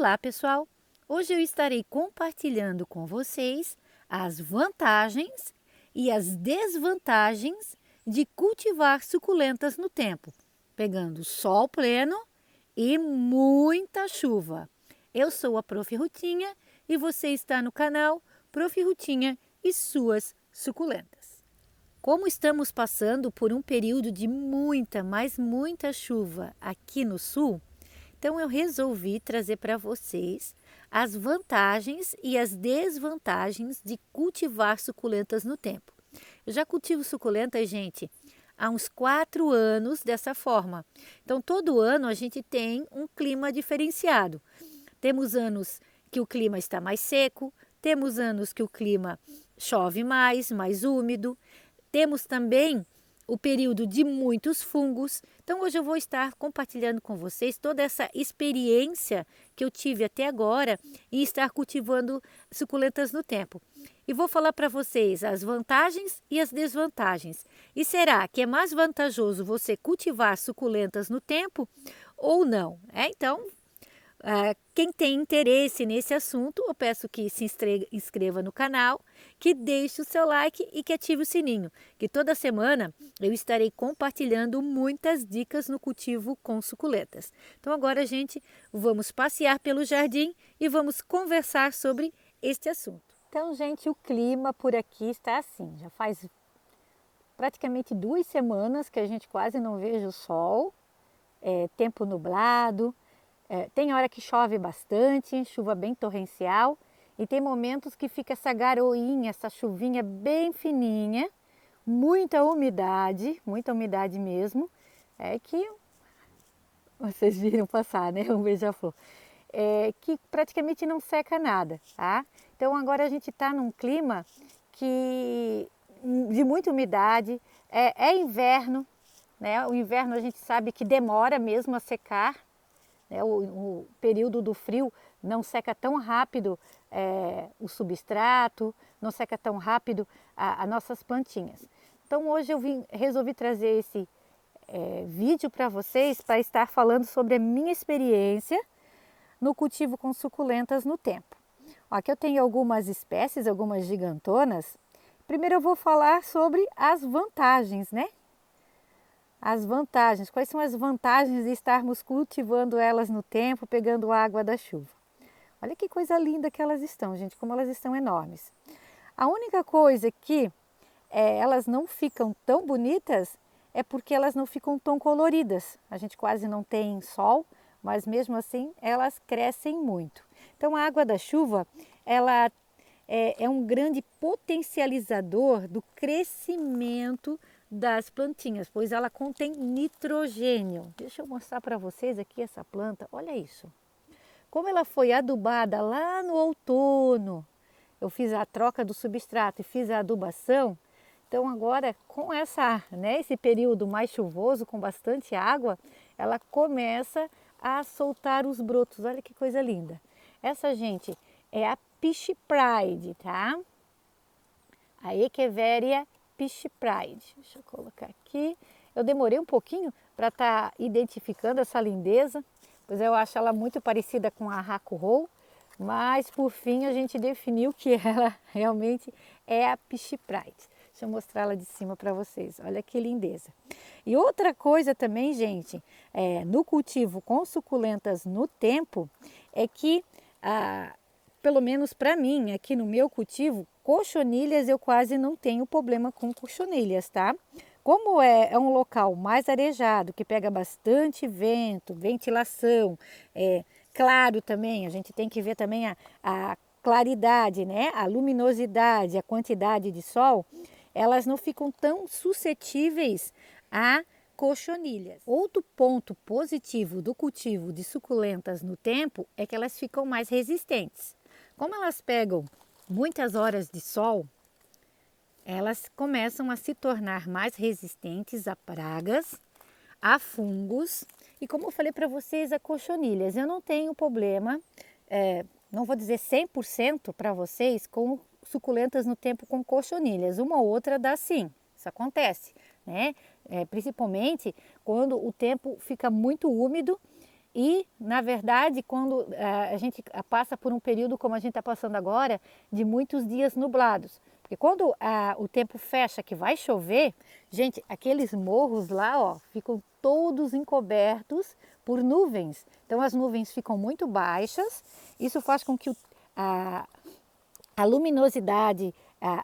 Olá, pessoal! Hoje eu estarei compartilhando com vocês as vantagens e as desvantagens de cultivar suculentas no tempo, pegando sol pleno e muita chuva. Eu sou a Prof. Rutinha e você está no canal Prof. Rutinha e suas suculentas. Como estamos passando por um período de muita, mas muita chuva aqui no sul, então eu resolvi trazer para vocês as vantagens e as desvantagens de cultivar suculentas no tempo. Eu já cultivo suculentas, gente, há uns 4 anos dessa forma. Então todo ano a gente tem um clima diferenciado. Temos anos que o clima está mais seco, temos anos que o clima chove mais úmido. Temos também o período de muitos fungos. Então hoje eu vou estar compartilhando com vocês toda essa experiência que eu tive até agora em estar cultivando suculentas no tempo. E vou falar para vocês as vantagens e as desvantagens. E será que é mais vantajoso você cultivar suculentas no tempo ou não? Então, quem tem interesse nesse assunto, eu peço que se inscreva no canal, que deixe o seu like e que ative o sininho, que toda semana eu estarei compartilhando muitas dicas no cultivo com suculentas. Então agora, gente, vamos passear pelo jardim e vamos conversar sobre este assunto. Então, gente, o clima por aqui está assim, já faz praticamente 2 semanas que a gente quase não veja o sol, tempo nublado. Tem hora que chove bastante, chuva bem torrencial, e tem momentos que fica essa garoinha, essa chuvinha bem fininha, muita umidade mesmo, que vocês viram passar, né? Um beija-flor, que praticamente não seca nada, tá? Então agora a gente está num clima de muita umidade, é inverno, né? O inverno a gente sabe que demora mesmo a secar. O período do frio não seca tão rápido o substrato, não seca tão rápido as nossas plantinhas. Então hoje eu resolvi trazer esse vídeo para vocês para estar falando sobre a minha experiência no cultivo com suculentas no tempo. Aqui eu tenho algumas espécies, algumas gigantonas. Primeiro eu vou falar sobre as vantagens, né? As vantagens, quais são as vantagens de estarmos cultivando elas no tempo, pegando água da chuva? Olha que coisa linda que elas estão, gente, como elas estão enormes. A única coisa que elas não ficam tão bonitas é porque elas não ficam tão coloridas. A gente quase não tem sol, mas mesmo assim elas crescem muito. Então a água da chuva, ela é um grande potencializador do crescimento das plantinhas, pois ela contém nitrogênio. Deixa eu mostrar para vocês aqui essa planta, olha isso. Como ela foi adubada lá no outono, eu fiz a troca do substrato e fiz a adubação, então agora com esse período mais chuvoso, com bastante água, ela começa a soltar os brotos, olha que coisa linda. Essa, gente, é a Piche Pride, tá? A Echeveria Piche Pride. Deixa eu colocar aqui. Eu demorei um pouquinho para estar identificando essa lindeza, pois eu acho ela muito parecida com a Hakuho, mas por fim a gente definiu que ela realmente é a Piche Pride. Deixa eu mostrar ela de cima para vocês. Olha que lindeza. E outra coisa também, gente, no cultivo com suculentas no tempo, é que pelo menos para mim, aqui no meu cultivo, cochonilhas eu quase não tenho problema com cochonilhas, tá? Como é um local mais arejado, que pega bastante vento, ventilação, claro também, a gente tem que ver também a claridade, né? A luminosidade, a quantidade de sol, elas não ficam tão suscetíveis a cochonilhas. Outro ponto positivo do cultivo de suculentas no tempo é que elas ficam mais resistentes. Como elas pegam muitas horas de sol, elas começam a se tornar mais resistentes a pragas, a fungos e, como eu falei para vocês, a cochonilhas. Eu não tenho problema, não vou dizer 100% para vocês, com suculentas no tempo com cochonilhas. Uma ou outra dá sim, isso acontece, né? Principalmente quando o tempo fica muito úmido E, na verdade, quando a gente passa por um período como a gente está passando agora, de muitos dias nublados. Porque quando o tempo fecha, que vai chover, gente, aqueles morros lá, ó, ficam todos encobertos por nuvens. Então as nuvens ficam muito baixas, isso faz com que a luminosidade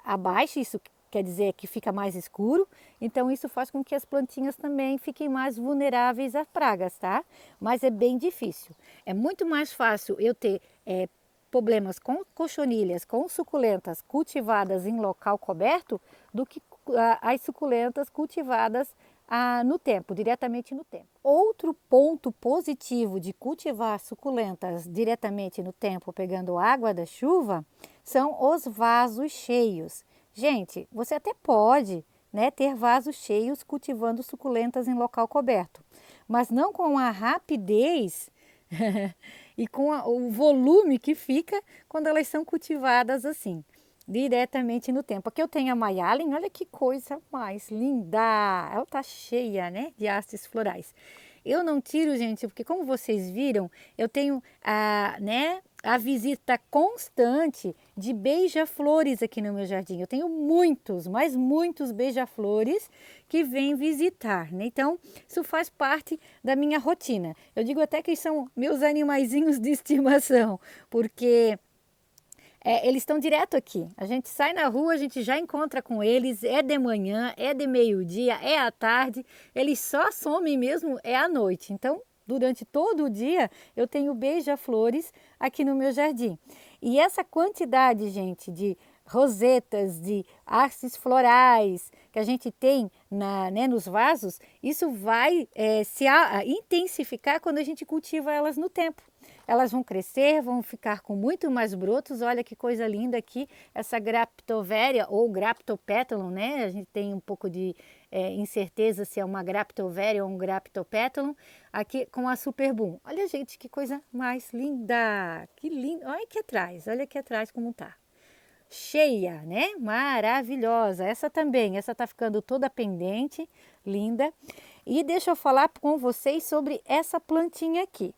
abaixe, isso quer dizer que fica mais escuro, então isso faz com que as plantinhas também fiquem mais vulneráveis às pragas, tá? Mas é bem difícil. É muito mais fácil eu ter problemas com cochonilhas, com suculentas cultivadas em local coberto, do que as suculentas cultivadas no tempo, diretamente no tempo. Outro ponto positivo de cultivar suculentas diretamente no tempo, pegando água da chuva, são os vasos cheios. Gente, você até pode, né, ter vasos cheios cultivando suculentas em local coberto, mas não com a rapidez e com o volume que fica quando elas são cultivadas assim, diretamente no tempo. Aqui eu tenho a Mayalen, olha que coisa mais linda! Ela tá cheia, né, de hastes florais. Eu não tiro, gente, porque como vocês viram, eu tenho a visita constante de beija-flores aqui no meu jardim. Eu tenho muitos, mas muitos beija-flores que vêm visitar, né? Então, isso faz parte da minha rotina. Eu digo até que são meus animaizinhos de estimação, porque eles estão direto aqui. A gente sai na rua, a gente já encontra com eles, é de manhã, é de meio-dia, é à tarde. Eles só somem mesmo à noite. Então, durante todo o dia, eu tenho beija-flores aqui no meu jardim. E essa quantidade, gente, de rosetas, de hastes florais que a gente tem nos vasos, isso vai se intensificar quando a gente cultiva elas no tempo. Elas vão crescer, vão ficar com muito mais brotos. Olha que coisa linda aqui, essa Graptoveria ou Graptopétalon, né? A gente tem um pouco de incerteza se é uma Graptoveria ou um Graptopétalon, aqui com a Superboom. Olha, gente, que coisa mais linda! Que lindo! Olha aqui atrás como tá. Cheia, né? Maravilhosa. Essa também, essa tá ficando toda pendente, linda. E deixa eu falar com vocês sobre essa plantinha aqui.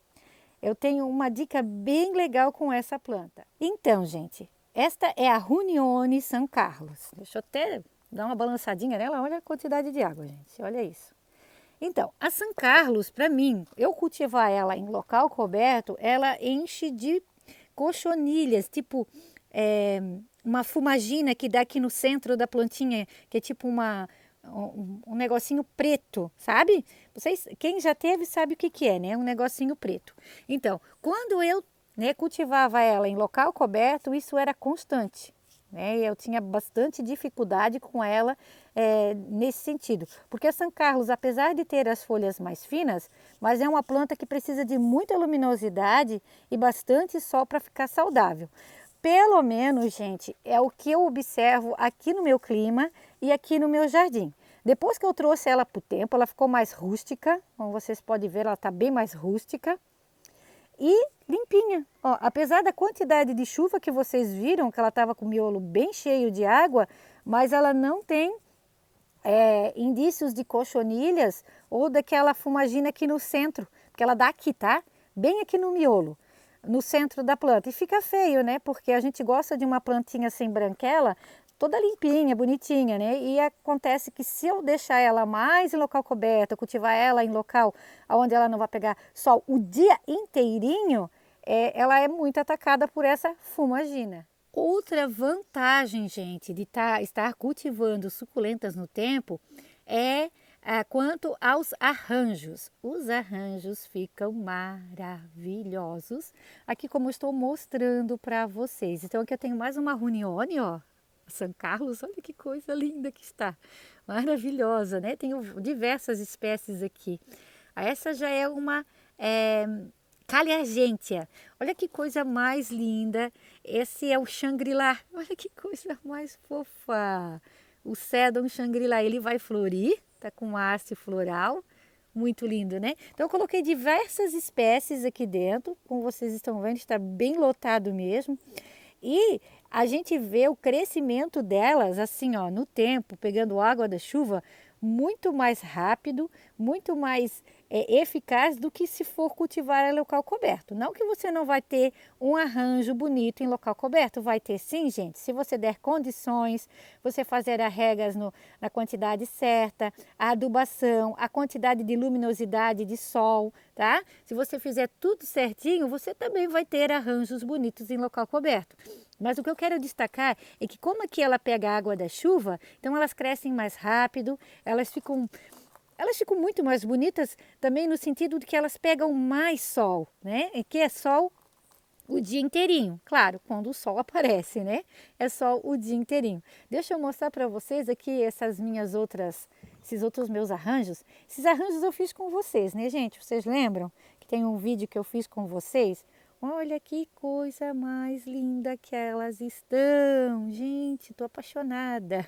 Eu tenho uma dica bem legal com essa planta. Então, gente, esta é a Runione San Carlos. Deixa eu até dar uma balançadinha nela. Olha a quantidade de água, gente. Olha isso. Então, a San Carlos, para mim, eu cultivar ela em local coberto, ela enche de cochonilhas, tipo uma fumagina que dá aqui no centro da plantinha, que é tipo um negocinho preto, sabe? Quem já teve sabe o que é, né? Um negocinho preto. Então, quando eu cultivava ela em local coberto, isso era constante, né? Eu tinha bastante dificuldade com ela nesse sentido. Porque a San Carlos, apesar de ter as folhas mais finas, mas é uma planta que precisa de muita luminosidade e bastante sol para ficar saudável. Pelo menos, gente, é o que eu observo aqui no meu clima e aqui no meu jardim. Depois que eu trouxe ela para o tempo, ela ficou mais rústica. Como vocês podem ver, ela está bem mais rústica e limpinha. Ó, apesar da quantidade de chuva que vocês viram, que ela estava com o miolo bem cheio de água, mas ela não tem indícios de cochonilhas ou daquela fumagina aqui no centro, porque ela dá aqui, tá? Bem aqui no miolo, no centro da planta. E fica feio, né? Porque a gente gosta de uma plantinha sem branquela, toda limpinha, bonitinha, né? E acontece que se eu deixar ela mais em local coberto, cultivar ela em local onde ela não vai pegar sol o dia inteirinho, ela é muito atacada por essa fumagina. Outra vantagem, gente, de estar cultivando suculentas no tempo quanto aos arranjos. Os arranjos ficam maravilhosos, aqui como eu estou mostrando para vocês. Então aqui eu tenho mais uma Runione, ó, San Carlos, olha que coisa linda que está, maravilhosa, né? Tenho diversas espécies aqui. Essa já é uma Caliargentia, olha que coisa mais linda. Esse é o Shangri-La, olha que coisa mais fofa. O Sedum Shangri-La, ele vai florir, tá com haste floral, muito lindo, né? Então eu coloquei diversas espécies aqui dentro, como vocês estão vendo, está bem lotado mesmo. E a gente vê o crescimento delas assim, ó, no tempo, pegando água da chuva, muito mais rápido, muito mais eficaz do que se for cultivar em local coberto. Não que você não vai ter um arranjo bonito em local coberto, vai ter sim, gente. Se você der condições, você fazer as regas na quantidade certa, a adubação, a quantidade de luminosidade de sol, tá? Se você fizer tudo certinho, você também vai ter arranjos bonitos em local coberto. Mas o que eu quero destacar é que como aqui ela pega a água da chuva, então elas crescem mais rápido, elas ficam muito mais bonitas também no sentido de que elas pegam mais sol, né? E que é sol o dia inteirinho. Claro, quando o sol aparece, né? É sol o dia inteirinho. Deixa eu mostrar para vocês aqui esses outros meus arranjos. Esses arranjos eu fiz com vocês, né, gente? Vocês lembram que tem um vídeo que eu fiz com vocês? Olha que coisa mais linda que elas estão. Gente, estou apaixonada.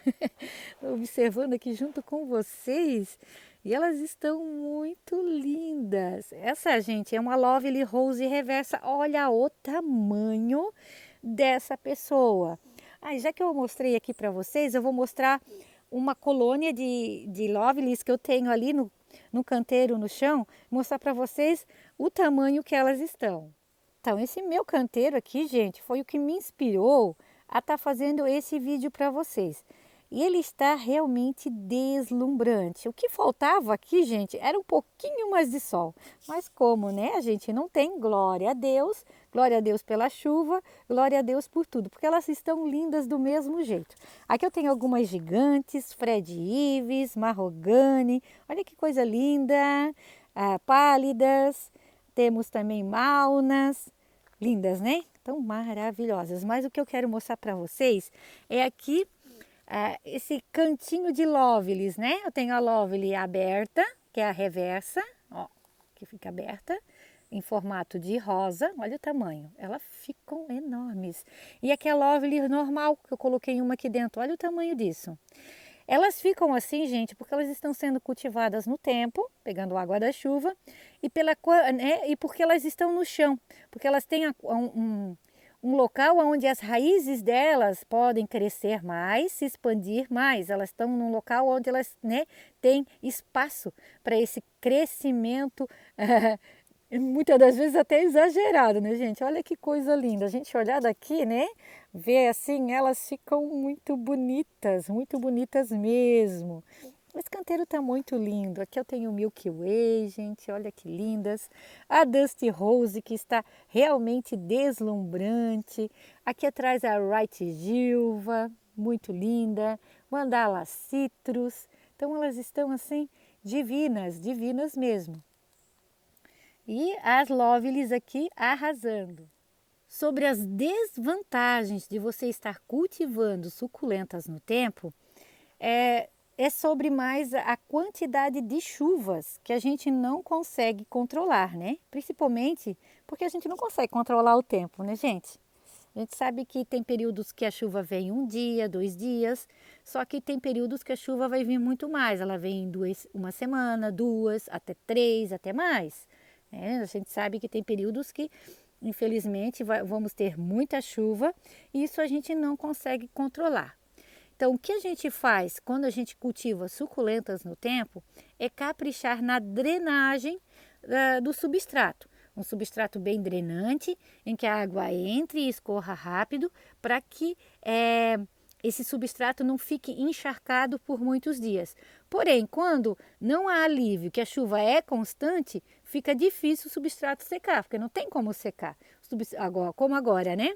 Estou observando aqui junto com vocês. E elas estão muito lindas. Essa, gente, é uma Lovely Rose reversa. Olha o tamanho dessa pessoa. Já que eu mostrei aqui para vocês, eu vou mostrar uma colônia de Lovelys que eu tenho ali no canteiro, no chão. Mostrar para vocês o tamanho que elas estão. Então, esse meu canteiro aqui, gente, foi o que me inspirou a estar fazendo esse vídeo para vocês. E ele está realmente deslumbrante. O que faltava aqui, gente, era um pouquinho mais de sol. Mas como, né, a gente não tem, glória a Deus pela chuva, glória a Deus por tudo, porque elas estão lindas do mesmo jeito. Aqui eu tenho algumas gigantes, Fred Ives, Mahogany, olha que coisa linda, pálidas, temos também Maunas, lindas, né? Tão maravilhosas. Mas o que eu quero mostrar para vocês é aqui esse cantinho de Lovelys, né? Eu tenho a Lovely aberta, que é a reversa, ó, que fica aberta, em formato de rosa, olha o tamanho, elas ficam enormes. E aqui a Lovely normal, que eu coloquei uma aqui dentro, olha o tamanho disso. Elas ficam assim, gente, porque elas estão sendo cultivadas no tempo, pegando água da chuva, e porque elas estão no chão, porque elas têm um local onde as raízes delas podem crescer mais, se expandir mais. Elas estão num local onde elas, né, têm espaço para esse crescimento, muitas das vezes até exagerado, né, gente? Olha que coisa linda. A gente olhar daqui, né, vê assim, elas ficam muito bonitas mesmo. Esse canteiro está muito lindo. Aqui eu tenho o Milky Way, gente, olha que lindas. A Dusty Rose, que está realmente deslumbrante. Aqui atrás a White Gilva, muito linda. Mandala Citrus. Então elas estão assim divinas mesmo. E as Lovelys aqui arrasando. Sobre as desvantagens de você estar cultivando suculentas no tempo, é sobre mais a quantidade de chuvas que a gente não consegue controlar, né? Principalmente porque a gente não consegue controlar o tempo, né, gente? A gente sabe que tem períodos que a chuva vem um dia, 2 dias, só que tem períodos que a chuva vai vir muito mais. Ela vem uma semana, 2, até 3, até mais. Né? A gente sabe que tem períodos que, infelizmente, vamos ter muita chuva e isso a gente não consegue controlar. Então, o que a gente faz quando a gente cultiva suculentas no tempo é caprichar na drenagem do substrato. Um substrato bem drenante, em que a água entre e escorra rápido, para que esse substrato não fique encharcado por muitos dias. Porém, quando não há alívio, que a chuva é constante, fica difícil o substrato secar, porque não tem como secar, como agora, né?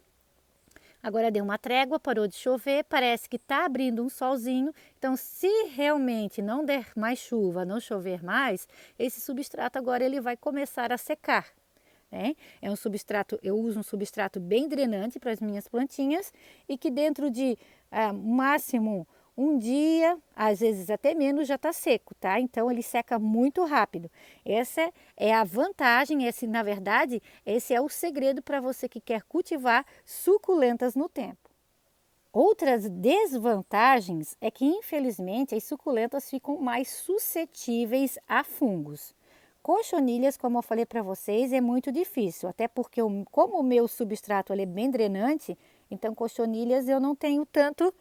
Agora deu uma trégua, parou de chover, parece que está abrindo um solzinho. Então, se realmente não der mais chuva, não chover mais, esse substrato agora ele vai começar a secar. Né? É um substrato, eu uso um substrato bem drenante para as minhas plantinhas e que dentro de máximo um dia, às vezes até menos, já está seco, tá? Então ele seca muito rápido. Essa é a vantagem, na verdade, esse é o segredo para você que quer cultivar suculentas no tempo. Outras desvantagens é que, infelizmente, as suculentas ficam mais suscetíveis a fungos. Cochonilhas, como eu falei para vocês, é muito difícil, até porque como o meu substrato ele é bem drenante, então cochonilhas eu não tenho tanto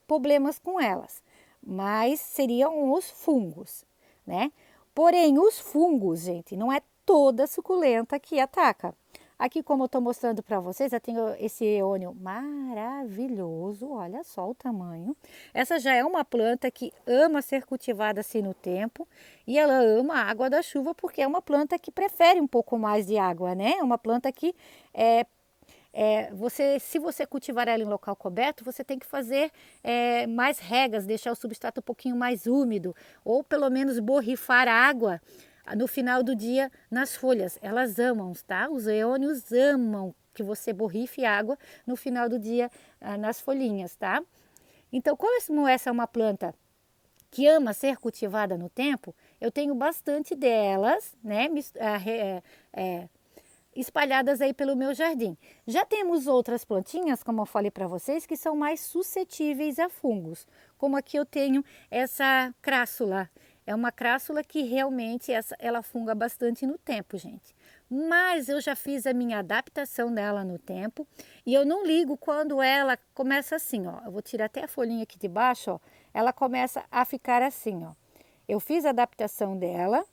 problemas com elas, mas seriam os fungos, né? Porém, os fungos, gente, não é toda suculenta que ataca. Aqui, como eu estou mostrando para vocês, eu tenho esse eônio maravilhoso, olha só o tamanho. Essa já é uma planta que ama ser cultivada assim no tempo e ela ama a água da chuva porque é uma planta que prefere um pouco mais de água, né? É uma planta que se você cultivar ela em local coberto, você tem que fazer mais regas, deixar o substrato um pouquinho mais úmido ou pelo menos borrifar água no final do dia nas folhas. Elas amam, tá? Os eônios amam que você borrife água no final do dia nas folhinhas, tá? Então, como essa é uma planta que ama ser cultivada no tempo, eu tenho bastante delas, né? Espalhadas aí pelo meu jardim. Já temos outras plantinhas, como eu falei para vocês, que são mais suscetíveis a fungos. Como aqui eu tenho essa crassula. É uma crassula que realmente ela funga bastante no tempo, gente. Mas eu já fiz a minha adaptação dela no tempo e eu não ligo quando ela começa assim, ó. Eu vou tirar até a folhinha aqui de baixo, ó. Ela começa a ficar assim, ó. Eu fiz a adaptação dela.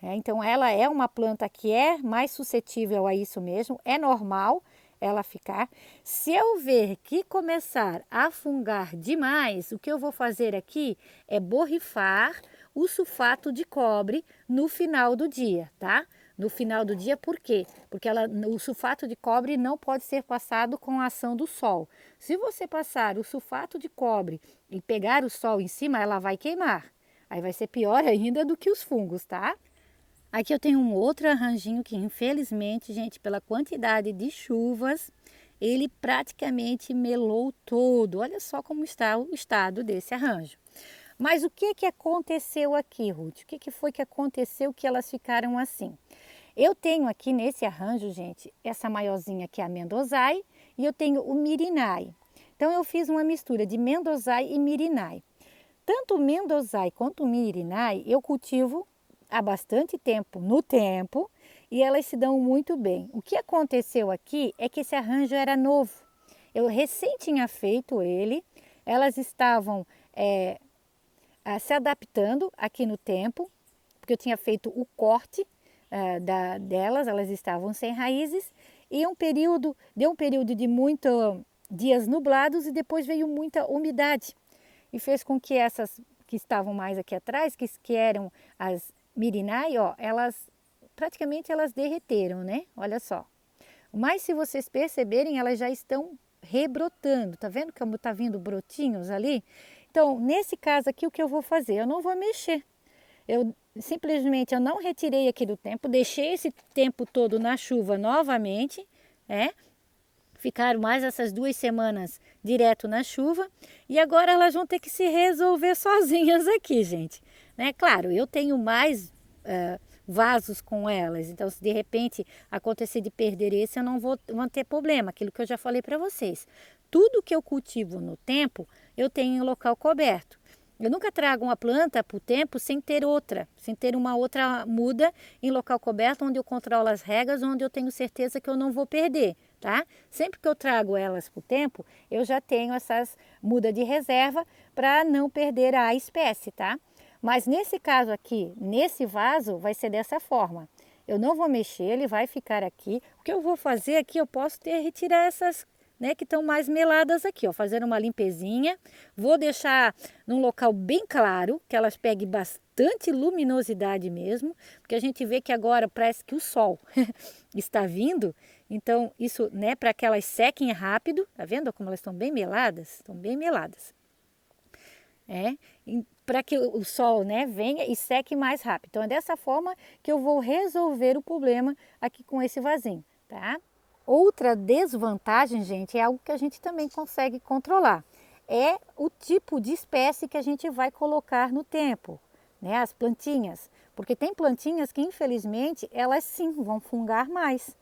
Então ela é uma planta que é mais suscetível a isso mesmo, é normal ela ficar. Se eu ver que começar a fungar demais, o que eu vou fazer aqui é borrifar o sulfato de cobre no final do dia, tá? No final do dia, por quê? Porque o sulfato de cobre não pode ser passado com a ação do sol. Se você passar o sulfato de cobre e pegar o sol em cima, ela vai queimar. Aí vai ser pior ainda do que os fungos, tá? Aqui eu tenho um outro arranjinho que infelizmente, gente, pela quantidade de chuvas, ele praticamente melou todo. Olha só como está o estado desse arranjo. Mas o que aconteceu aqui, Ruth? O que foi que aconteceu que elas ficaram assim? Eu tenho aqui nesse arranjo, gente, essa maiorzinha que é a Mendozai e eu tenho o Mirinai. Então eu fiz uma mistura de Mendozai e Mirinai. Tanto o Mendozai quanto o Mirinai eu cultivo há bastante tempo no tempo e elas se dão muito bem. O que aconteceu aqui é que esse arranjo era novo. Eu recém tinha feito ele, elas estavam se adaptando aqui no tempo, porque eu tinha feito o corte delas, elas estavam sem raízes e deu um período de muitos dias nublados e depois veio muita umidade e fez com que essas que estavam mais aqui atrás, que eram as Mirinai, ó, praticamente elas derreteram, né? Olha só. Mas se vocês perceberem, elas já estão rebrotando. Tá vendo como tá vindo brotinhos ali? Então, nesse caso aqui, o que eu vou fazer? Eu não vou mexer. Eu não retirei aqui do tempo, deixei esse tempo todo na chuva novamente, né? Ficaram mais essas 2 semanas direto na chuva e agora elas vão ter que se resolver sozinhas aqui, gente. Né? Claro, eu tenho mais vasos com elas, então se de repente acontecer de perder esse, eu não vou ter problema, aquilo que eu já falei para vocês. Tudo que eu cultivo no tempo, eu tenho em local coberto. Eu nunca trago uma planta para o tempo sem ter uma outra muda em local coberto, onde eu controlo as regas, onde eu tenho certeza que eu não vou perder, tá? Sempre que eu trago elas para o tempo, eu já tenho essas mudas de reserva para não perder a espécie, tá? Mas nesse caso aqui, nesse vaso, vai ser dessa forma. Eu não vou mexer, ele vai ficar aqui. O que eu vou fazer aqui, eu posso retirar essas, né, que estão mais meladas aqui, ó, fazer uma limpezinha. Vou deixar num local bem claro, que elas peguem bastante luminosidade mesmo, porque a gente vê que agora parece que o sol está vindo, então isso, né, para que elas sequem rápido, tá vendo como elas estão bem meladas? Estão bem meladas. Para que o sol, né, venha e seque mais rápido. Então é dessa forma que eu vou resolver o problema aqui com esse vasinho, tá? Outra desvantagem, gente, é algo que a gente também consegue controlar. É o tipo de espécie que a gente vai colocar no tempo, né? As plantinhas. Porque tem plantinhas que, infelizmente, elas sim vão fungar mais.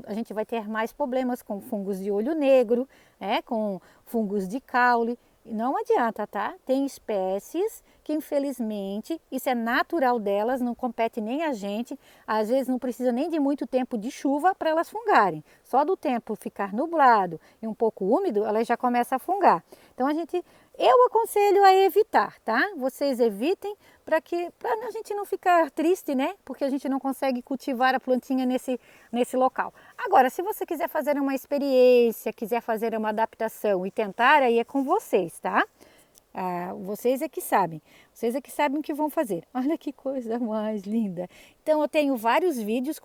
A gente vai ter mais problemas com fungos de olho negro, né? Com fungos de caule. não adianta, tá? Tem espécies que infelizmente, isso é natural delas, não compete nem a gente, às vezes não precisa nem de muito tempo de chuva para elas fungarem. Só do tempo ficar nublado e um pouco úmido, elas já começam a fungar. Então eu aconselho a evitar, tá? Vocês evitem para a gente não ficar triste, né? Porque a gente não consegue cultivar a plantinha nesse local. Agora, se você quiser fazer uma experiência, quiser fazer uma adaptação e tentar, aí é com vocês, tá? Vocês é que sabem o que vão fazer. Olha que coisa mais linda. Então eu tenho vários vídeos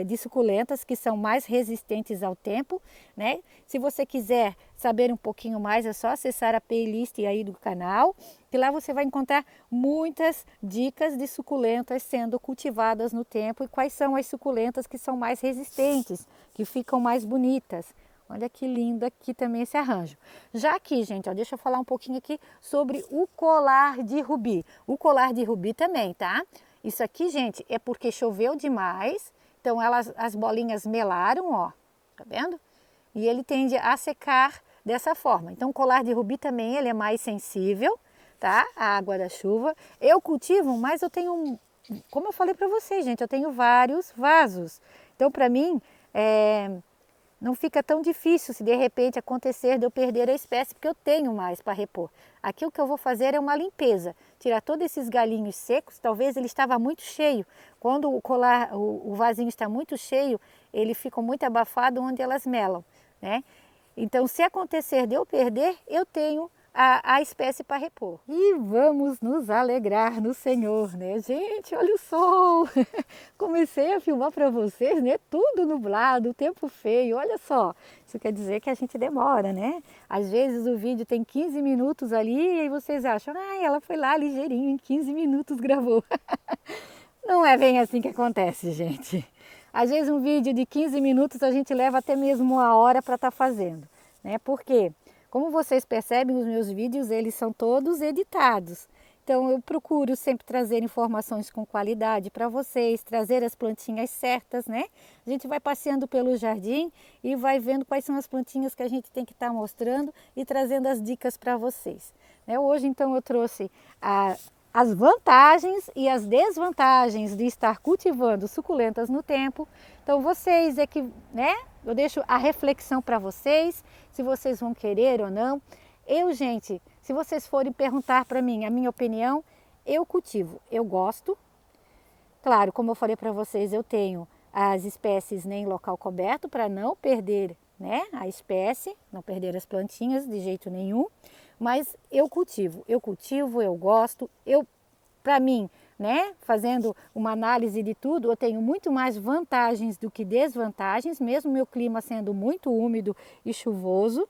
de suculentas que são mais resistentes ao tempo, né? Se você quiser saber um pouquinho mais, é só acessar a playlist aí do canal, que lá você vai encontrar muitas dicas de suculentas sendo cultivadas no tempo e quais são as suculentas que são mais resistentes, que ficam mais bonitas. Olha que lindo aqui também esse arranjo. Já aqui, gente, ó, deixa eu falar um pouquinho aqui sobre o colar de rubi. O colar de rubi também, tá? Isso aqui, gente, é porque choveu demais. Então as bolinhas melaram, ó. Tá vendo? E ele tende a secar dessa forma. Então o colar de rubi também, ele é mais sensível, tá? À água da chuva. Eu cultivo, mas eu tenho, como eu falei para vocês, gente, eu tenho vários vasos. Então para mim, não fica tão difícil se de repente acontecer de eu perder a espécie, porque eu tenho mais para repor. Aqui o que eu vou fazer é uma limpeza, tirar todos esses galinhos secos, talvez ele estava muito cheio. Quando o vasinho está muito cheio, ele fica muito abafado onde elas melam, né? Então, se acontecer de eu perder, eu tenho a espécie para repor. E vamos nos alegrar no Senhor, né? Gente, olha o sol! Comecei a filmar para vocês, né? Tudo nublado, tempo feio, olha só. Isso quer dizer que a gente demora, né? Às vezes o vídeo tem 15 minutos ali e aí vocês acham, ela foi lá ligeirinho, em 15 minutos gravou. Não é bem assim que acontece, gente. Às vezes um vídeo de 15 minutos a gente leva até mesmo 1 hora para estar fazendo, né? Por quê? Como vocês percebem, os meus vídeos, eles são todos editados. Então eu procuro sempre trazer informações com qualidade para vocês, trazer as plantinhas certas, né? A gente vai passeando pelo jardim e vai vendo quais são as plantinhas que a gente tem que estar mostrando e trazendo as dicas para vocês. Hoje então eu trouxe as vantagens e as desvantagens de estar cultivando suculentas no tempo. Então vocês é que, né? Eu deixo a reflexão para vocês, se vocês vão querer ou não. Gente, se vocês forem perguntar para mim a minha opinião, eu cultivo, eu gosto. Claro, como eu falei para vocês, eu tenho as espécies em local coberto para não perder, né, a espécie, não perder as plantinhas de jeito nenhum. Mas eu cultivo, eu gosto, para mim, né, fazendo uma análise de tudo, eu tenho muito mais vantagens do que desvantagens, mesmo meu clima sendo muito úmido e chuvoso.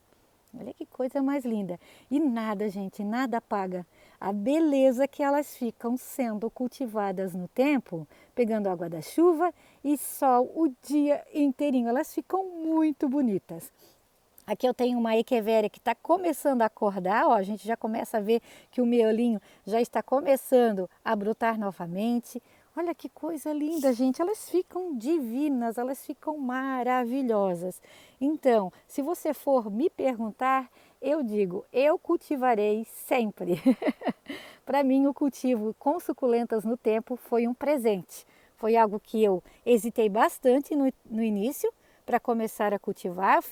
Olha que coisa mais linda. E nada, gente, nada apaga a beleza que elas ficam sendo cultivadas no tempo, pegando água da chuva e sol o dia inteirinho. Elas ficam muito bonitas. Aqui eu tenho uma echeveria que está começando a acordar, ó, a gente já começa a ver que o miolinho já está começando a brotar novamente. Olha que coisa linda, gente, elas ficam divinas, elas ficam maravilhosas. Então, se você for me perguntar, eu digo, eu cultivarei sempre. Para mim, o cultivo com suculentas no tempo foi um presente. Foi algo que eu hesitei bastante no início, para começar a cultivar.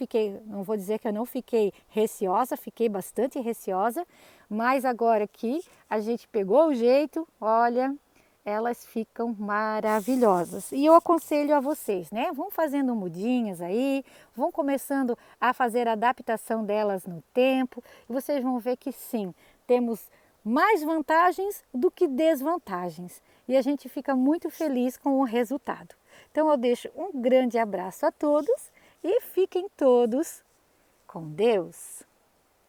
Não vou dizer que eu não fiquei receosa, fiquei bastante receosa, mas agora que a gente pegou o jeito, olha, elas ficam maravilhosas. E eu aconselho a vocês, né? Vão fazendo mudinhas aí, vão começando a fazer a adaptação delas no tempo, e vocês vão ver que sim, temos mais vantagens do que desvantagens. E a gente fica muito feliz com o resultado. Então eu deixo um grande abraço a todos e fiquem todos com Deus.